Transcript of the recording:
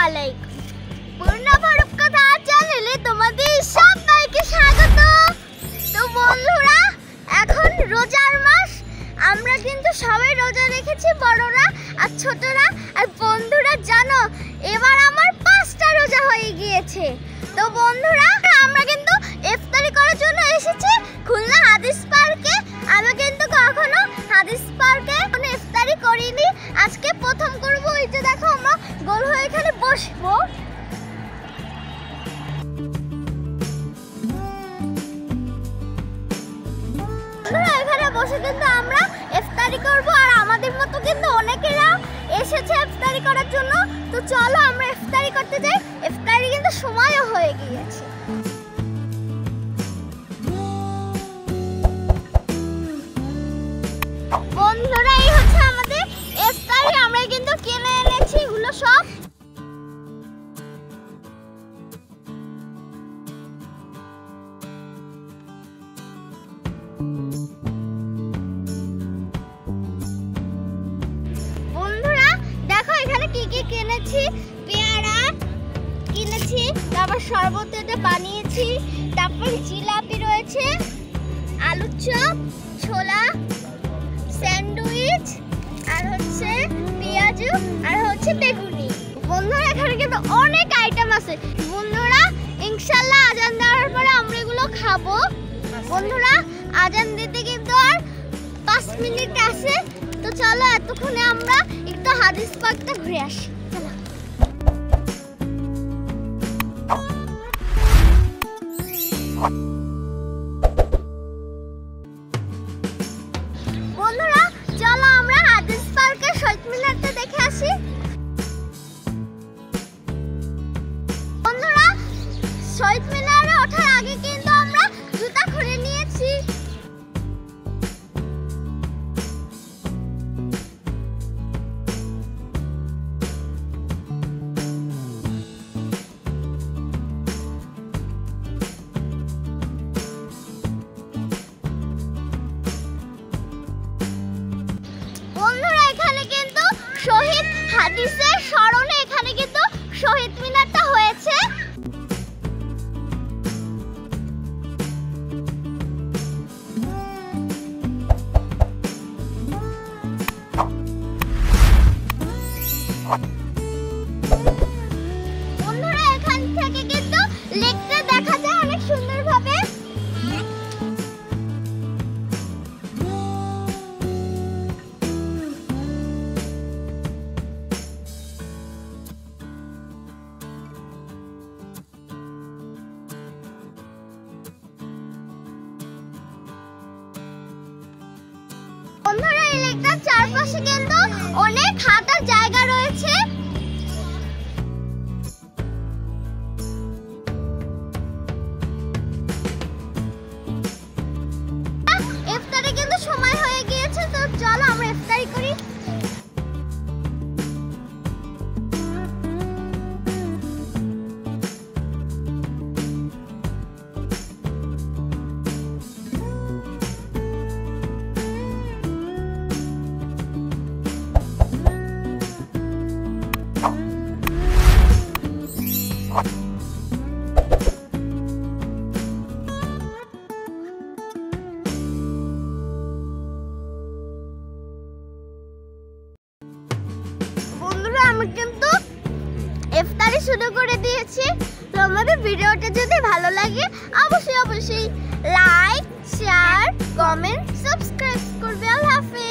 আলাইকুম। পূর্ণা ফারুক কথা চ্যানেলে তোমাদের সবাইকে স্বাগত। তো বন্ধুরা, এখন রোজার মাস, আমরা কিন্তু সবাই রোজা রেখেছি, বড়রা আর ছোটরা। আর বন্ধুরা জানো, এবার আমার 5টা রোজা হয়ে গিয়েছে। তো বন্ধুরা, আমরা কিন্তু ইফতারি করার জন্য এসেছি খুলনা হাদিস পার্কে। আমি কিন্তু কখনো হাদিস পার্কে কোনো ইফতারি করিনি, আজকে প্রথম করব। এই যে দেখো, আমরা গোল হয়ে এখানে বসবো। এখানে বসে কিন্তু আমরা ইফতারি করব, আর আমাদের মতো কিন্তু অনেকেরা এসেছে ইফতারি করার জন্য। তো চলো আমরা ইফতারি করতে যাই। ইফতারি কিন্তু সময়ও হয়ে গিয়েছে। বন্ধুরা, এই হচ্ছে আমাদের ইফতারি, আমরা কিন্তু কিনে এনেছি এগুলো সব। বন্ধুরা দেখো, এখানে কি কি কিনেছি। পেয়ারা কিনেছি, তারপর শরবত এটা বানিয়েছি, তারপর জিলাপি রয়েছে, আলুর চপ, ছোলা, স্যান্ডউইচ, আর হচ্ছে পেঁয়াজু, আর হচ্ছে বেগুনি। বন্ধুরা, এখানে কিন্তু অনেক আইটেম আছে। বন্ধুরা, ইনশাআল্লাহ আজান দেওয়ার পরে আমরা এগুলো খাবো। বন্ধুরা, আজান দিতে কিন্তু আর 5 মিনিট আছে। তো চলো এতক্ষণে আমরা একটু হাদিস পার্কটা ঘুরে আসি। বন্ধুরা, চলো আমরা হাদিস পার্কে শহীদ মিনারটা দেখে আসি। বন্ধুরা, শহীদ মিনারে ওঠার আগে কিন্তু আমরা জুতা খুলে নিয়েছি। বন্ধুরা, এখানে কিন্তু শহীদ হাদিসের স্মরণে এখানে কিন্তু শহীদ মিনারটা হয়েছে। বন্ধুরা, এখান থেকে কিন্তু লেকটা দেখা যায় অনেক সুন্দরভাবে। বন্ধুরা, এই লেকটার চারপাশে কিন্তু অনেক হাঁটার জায়গা রয়েছে। ইফতারি কিন্তু সময় হয়ে গিয়েছে, তো চলো আমরা ইফতারি করি। বন্ধুরা, আমি কিন্তু ইফতারি শুরু করে দিয়েছি। তো আমাদের ভিডিওটা যদি ভালো লাগে অবশ্যই লাইক, শেয়ার, কমেন্ট, সাবস্ক্রাইব করবে। আল্লাহ হাফেজ।